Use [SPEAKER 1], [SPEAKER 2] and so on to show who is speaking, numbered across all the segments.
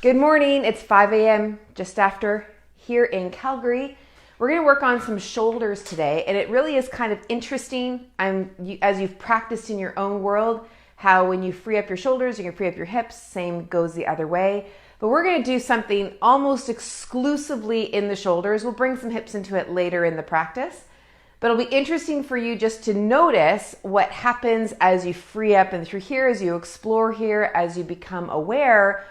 [SPEAKER 1] Good morning. It's 5 a.m. just after here in Calgary. We're going to work on some shoulders today, and it really is kind of interesting. As you've practiced in your own world, how when you free up your shoulders, you can free up your hips. Same goes the other way. But we're going to do something almost exclusively in the shoulders. We'll bring some hips into it later in the practice. But it'll be interesting for you just to notice what happens as you free up and through here, as you explore here, as you become aware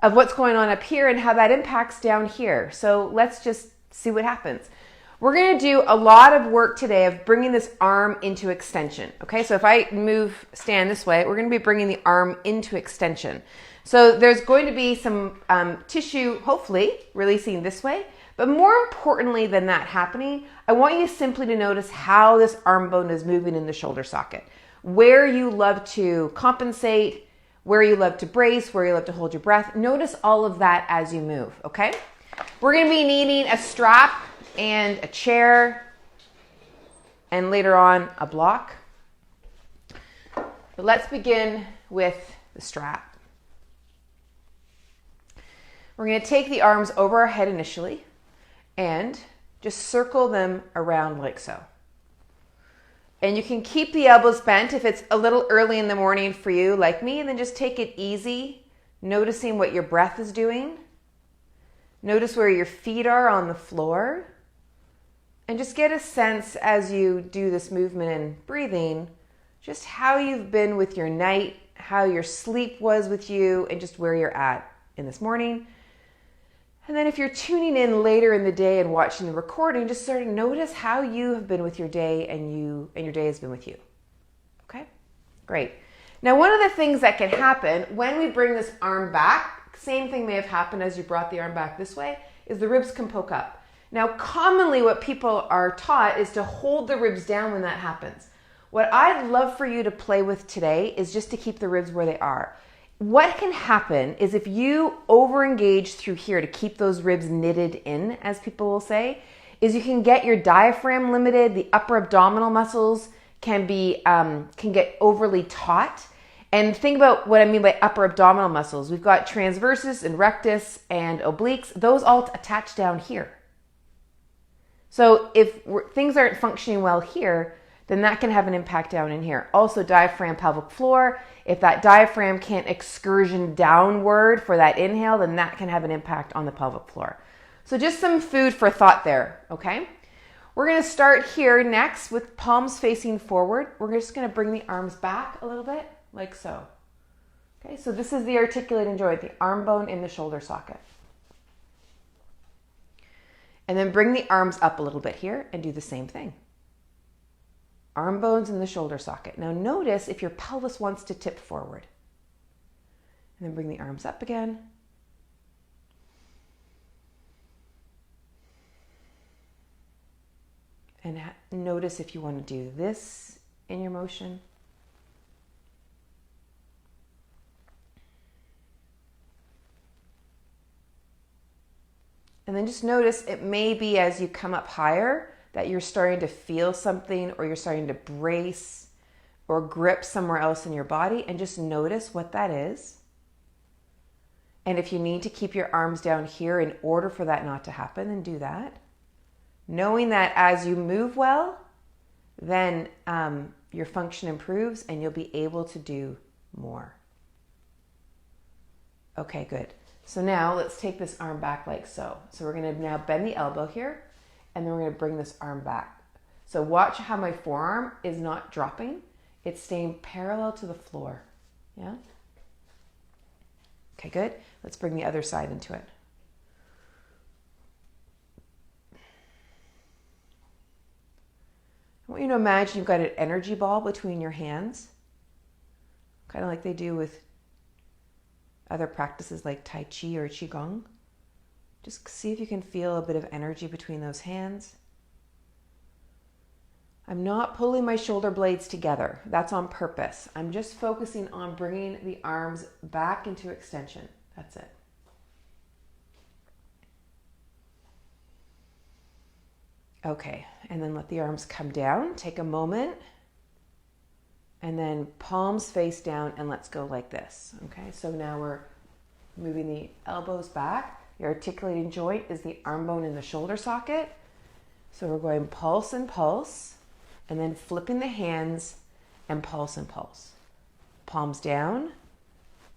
[SPEAKER 1] of what's going on up here and how that impacts down here. So let's just see what happens. We're going to do a lot of work today of bringing this arm into extension. Okay, so if I stand this way, we're going to be bringing the arm into extension. So there's going to be some tissue, hopefully, releasing this way. But more importantly than that happening, I want you simply to notice how this arm bone is moving in the shoulder socket. Where you love to compensate, where you love to brace, where you love to hold your breath. Notice all of that as you move, okay? We're going to be needing a strap and a chair, and later on a block. But let's begin with the strap. We're going to take the arms over our head initially and just circle them around like so. And you can keep the elbows bent if it's a little early in the morning for you, like me, and then just take it easy, noticing what your breath is doing. Notice where your feet are on the floor. And just get a sense as you do this movement and breathing, just how you've been with your night, how your sleep was with you, and just where you're at in this morning. And then if you're tuning in later in the day and watching the recording, just sort of notice how you have been with your day and your day has been with you. Okay? Great. Now, one of the things that can happen when we bring this arm back, same thing may have happened as you brought the arm back this way, is the ribs can poke up. Now, commonly what people are taught is to hold the ribs down when that happens. What I'd love for you to play with today is just to keep the ribs where they are. What can happen is if you over-engage through here to keep those ribs knitted in, as people will say, is you can get your diaphragm limited, the upper abdominal muscles can get overly taut. And think about what I mean by upper abdominal muscles. We've got transversus and rectus and obliques. Those all attach down here. So if things aren't functioning well here, then that can have an impact down in here. Also diaphragm, pelvic floor. If that diaphragm can't excursion downward for that inhale, then that can have an impact on the pelvic floor. So just some food for thought there, okay? We're gonna start here next with palms facing forward. We're just gonna bring the arms back a little bit, like so. Okay, so this is the articulating joint, the arm bone in the shoulder socket. And then bring the arms up a little bit here and do the same thing. Arm bones in the shoulder socket. Now notice if your pelvis wants to tip forward. And then bring the arms up again. And notice if you want to do this in your motion. And then just notice it may be as you come up higher that you're starting to feel something, or you're starting to brace or grip somewhere else in your body, and just notice what that is. And if you need to keep your arms down here in order for that not to happen, then do that. Knowing that as you move well, then your function improves and you'll be able to do more. Okay, good. So now let's take this arm back like so. So we're going to now bend the elbow here. And then we're going to bring this arm back. So watch how my forearm is not dropping. It's staying parallel to the floor. Yeah? Okay, good. Let's bring the other side into it. I want you to imagine you've got an energy ball between your hands, kind of like they do with other practices like Tai Chi or Qigong. Just see if you can feel a bit of energy between those hands. I'm not pulling my shoulder blades together. That's on purpose. I'm just focusing on bringing the arms back into extension. That's it. Okay, and then let the arms come down. Take a moment. And then palms face down, and let's go like this. Okay, so now we're Moving the elbows back. The articulating joint is the arm bone in the shoulder socket. So we're going pulse and pulse, and then flipping the hands and pulse and pulse. Palms down,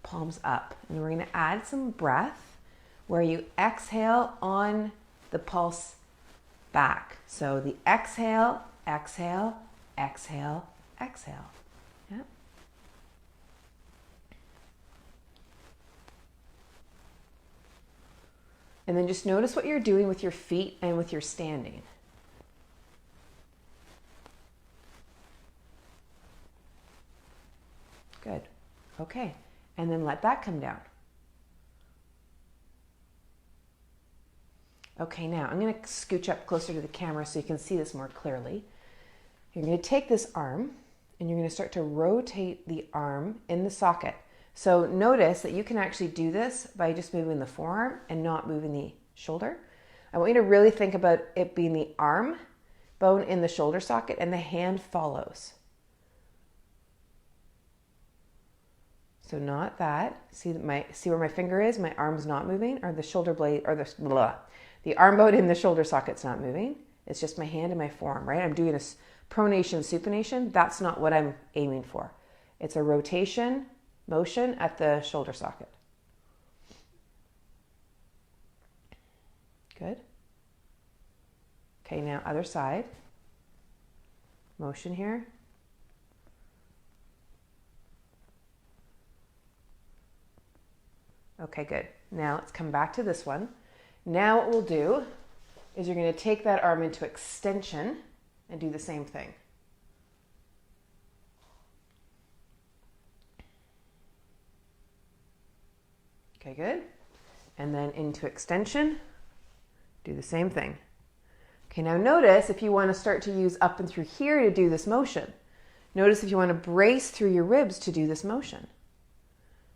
[SPEAKER 1] palms up. And we're going to add some breath where you exhale on the pulse back. So the exhale, exhale, exhale, exhale. Yeah. And then just notice what you're doing with your feet and with your standing. Good. Okay. And then let that come down. Okay, now I'm going to scooch up closer to the camera so you can see this more clearly. You're going to take this arm and you're going to start to rotate the arm in the socket. So notice that you can actually do this by just moving the forearm and not moving the shoulder. I want you to really think about it being the arm bone in the shoulder socket and the hand follows. So not that. See where my finger is? My arm's not moving, or the shoulder blade, or the arm bone in the shoulder socket's not moving. It's just my hand and my forearm, right? I'm doing a pronation, supination. That's not what I'm aiming for. It's a rotation motion at the shoulder socket. Good. Okay, now other side. Motion here. Okay, good. Now let's come back to this one. Now what we'll do is you're going to take that arm into extension and do the same thing. Okay, good. And then into extension, do the same thing. Okay, now notice if you want to start to use up and through here to do this motion. Notice if you want to brace through your ribs to do this motion.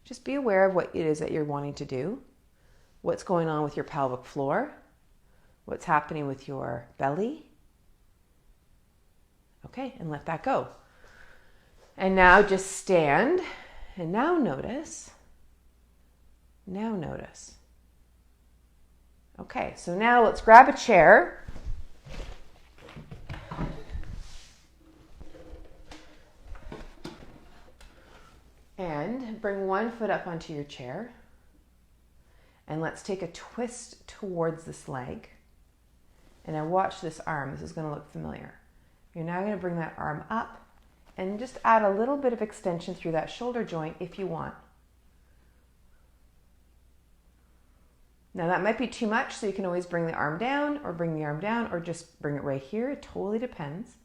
[SPEAKER 1] Just be aware of what it is that you're wanting to do, what's going on with your pelvic floor, what's happening with your belly. Okay, and let that go. And now just stand, and now notice. Now notice. Okay, so now let's grab a chair. And bring one foot up onto your chair. And let's take a twist towards this leg. And now watch this arm. This is going to look familiar. You're now going to bring that arm up and just add a little bit of extension through that shoulder joint if you want. Now that might be too much, so you can always bring the arm down or just bring it right here. It totally depends.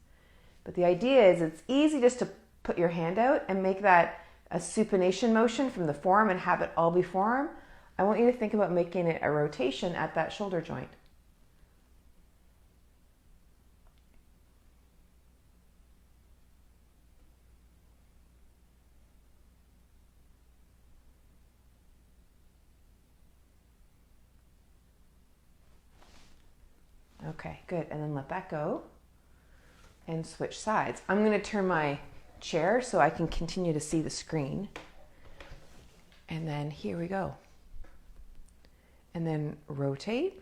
[SPEAKER 1] But the idea is it's easy just to put your hand out and make that a supination motion from the forearm and have it all be forearm. I want you to think about making it a rotation at that shoulder joint. Okay, good. And then let that go and switch sides. I'm going to turn my chair so I can continue to see the screen. And then here we go. And then rotate.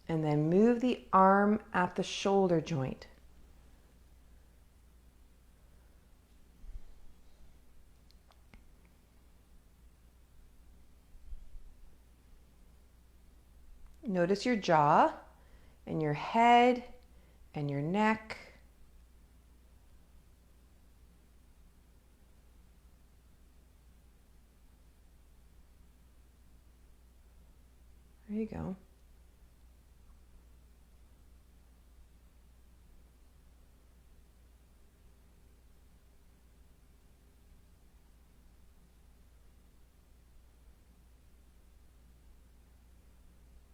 [SPEAKER 1] And then move the arm at the shoulder joint. Notice your jaw and your head and your neck. There you go.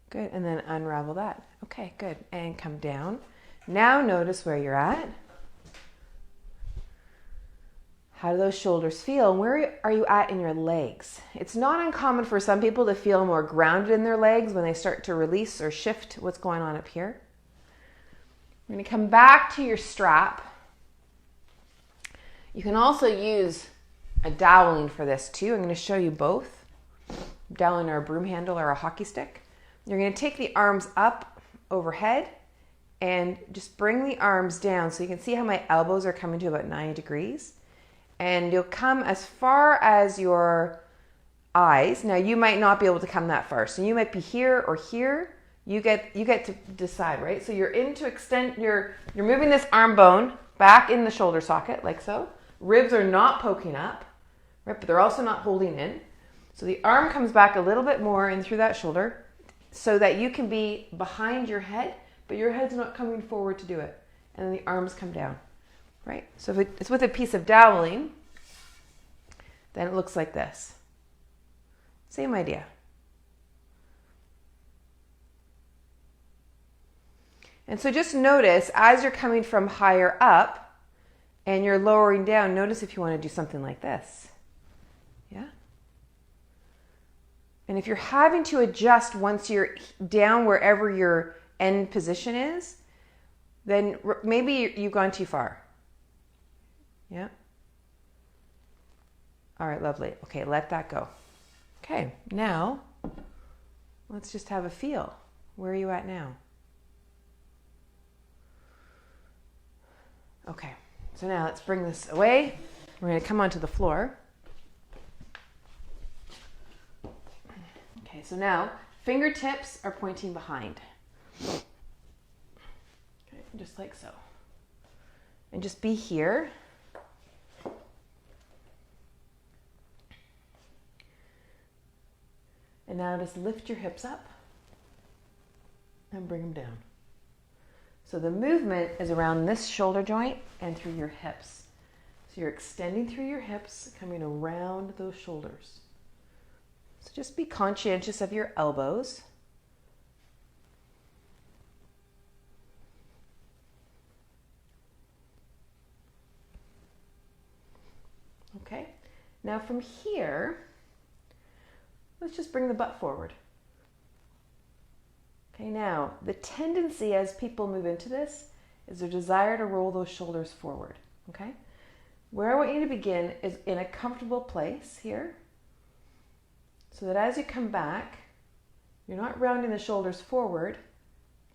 [SPEAKER 1] Good, and then unravel that. Okay, good, and come down. Now notice where you're at. How do those shoulders feel? And where are you at in your legs? It's not uncommon for some people to feel more grounded in their legs when they start to release or shift what's going on up here. We're going to come back to your strap. You can also use a doweling for this too. I'm going to show you both. Doweling or a broom handle or a hockey stick. You're going to take the arms up overhead and just bring the arms down so you can see how my elbows are coming to about 90 degrees. And you'll come as far as your eyes. Now you might not be able to come that far. So you might be here or here. You get to decide, right? So you're in to extend, you're moving this arm bone back in the shoulder socket like so. Ribs are not poking up, right? But they're also not holding in. So the arm comes back a little bit more in through that shoulder so that you can be behind your head, but your head's not coming forward to do it. And then the arms come down, right? So if it's with a piece of doweling, then it looks like this. Same idea. And so just notice as you're coming from higher up and you're lowering down, notice if you want to do something like this. Yeah? And if you're having to adjust once you're down wherever your end position is, then maybe you've gone too far. Yeah? All right, lovely. Okay, let that go. Okay, now let's just have a feel. Where are you at now? Okay, so now let's bring this away. We're going to come onto the floor. Okay, so now fingertips are pointing behind. Okay, just like so. And just be here. And now just lift your hips up and bring them down. So the movement is around this shoulder joint and through your hips. So you're extending through your hips, coming around those shoulders. So just be conscientious of your elbows. Okay, now from here, let's just bring the butt forward. Okay, now the tendency as people move into this is their desire to roll those shoulders forward. Okay, where I want you to begin is in a comfortable place here, so that as you come back, you're not rounding the shoulders forward,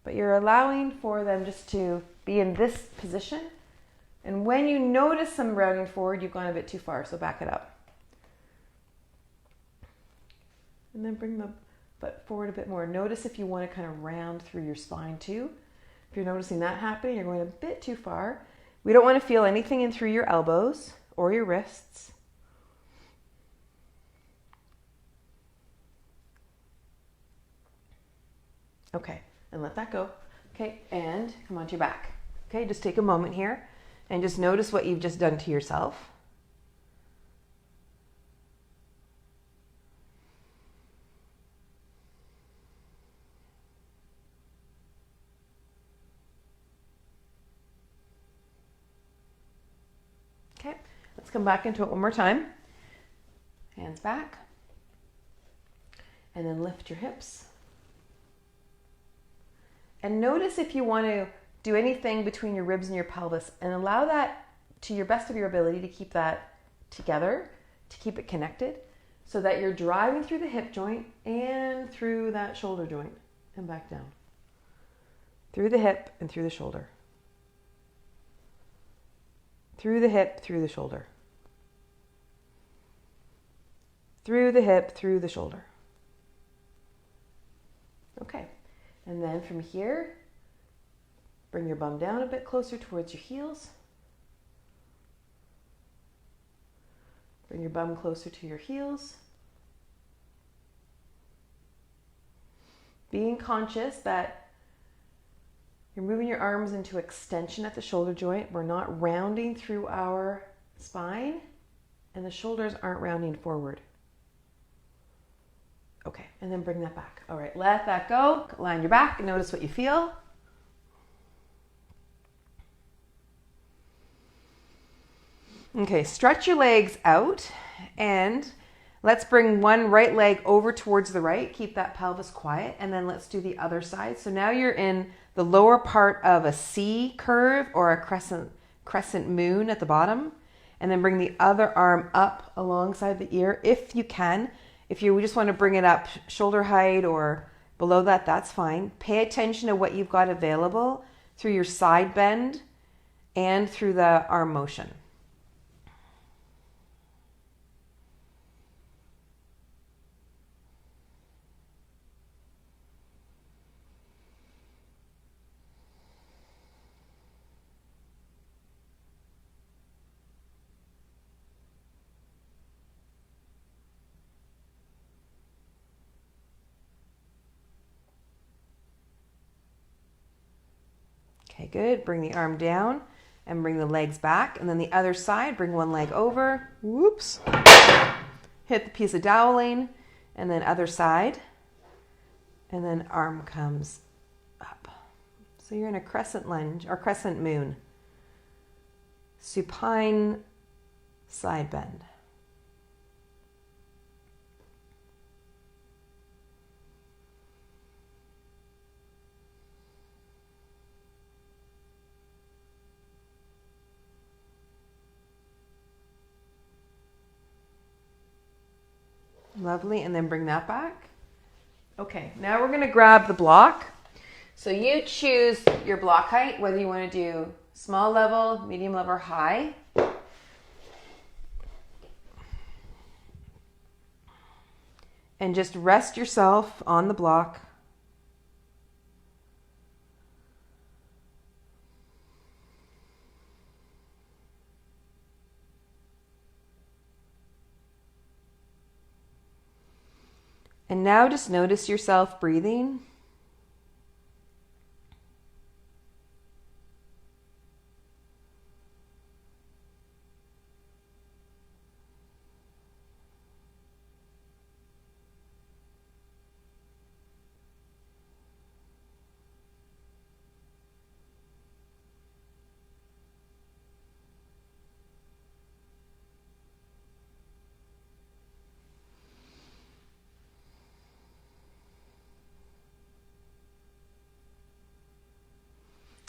[SPEAKER 1] but you're allowing for them just to be in this position. And when you notice them rounding forward, you've gone a bit too far, so back it up. And then bring the butt forward a bit more. Notice if you want to kind of round through your spine too. If you're noticing that happening, you're going a bit too far. We don't want to feel anything in through your elbows or your wrists. Okay, and let that go. Okay, and come onto your back. Okay, just take a moment here and just notice what you've just done to yourself. Okay, let's come back into it one more time. Hands back. And then lift your hips. And notice if you want to do anything between your ribs and your pelvis, and allow that to your best of your ability to keep that together, to keep it connected, so that you're driving through the hip joint and through that shoulder joint and back down. Through the hip and through the shoulder. Through the hip, through the shoulder. Through the hip, through the shoulder. Okay, and then from here, bring your bum down a bit closer towards your heels. Bring your bum closer to your heels. Being conscious that you're moving your arms into extension at the shoulder joint. We're not rounding through our spine, and the shoulders aren't rounding forward. Okay, and then bring that back. All right, let that go. Line your back and notice what you feel. Okay, stretch your legs out and let's bring one right leg over towards the right. Keep that pelvis quiet, and then let's do the other side. So now you're in the lower part of a C curve or a crescent moon at the bottom. and then bring the other arm up alongside the ear if you can. If you just want to bring it up shoulder height or below that, that's fine. Pay attention to what you've got available through your side bend and through the arm motion. Okay, good. Bring the arm down and bring the legs back. And then the other side, bring one leg over. Whoops. Hit the piece of doweling. And then other side. And then arm comes up. So you're in a crescent lunge or crescent moon. Supine side bend. Lovely, and then bring that back. Okay, now we're gonna grab the block. So you choose your block height, whether you wanna do small level, medium level, or high. And just rest yourself on the block. And now just notice yourself breathing.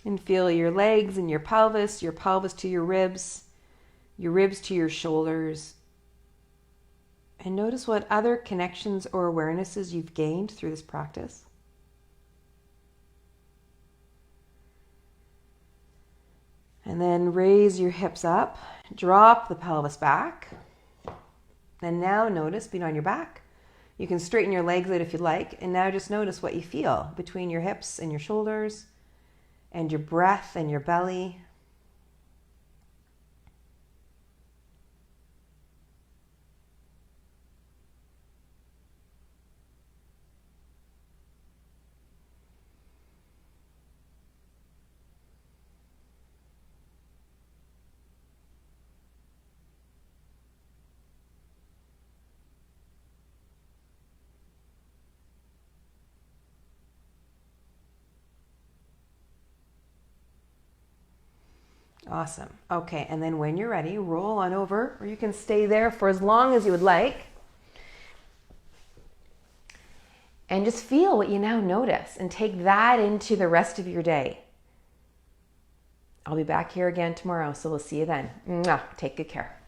[SPEAKER 1] And feel your legs and your pelvis to your ribs to your shoulders. And notice what other connections or awarenesses you've gained through this practice. And then raise your hips up, drop the pelvis back. And now notice being on your back. You can straighten your legs out if you like. And now just notice what you feel between your hips and your shoulders, and your breath and your belly. Awesome. Okay, and then when you're ready, roll on over, or you can stay there for as long as you would like. And just feel what you now notice and take that into the rest of your day. I'll be back here again tomorrow, so we'll see you then. Mwah. Take good care.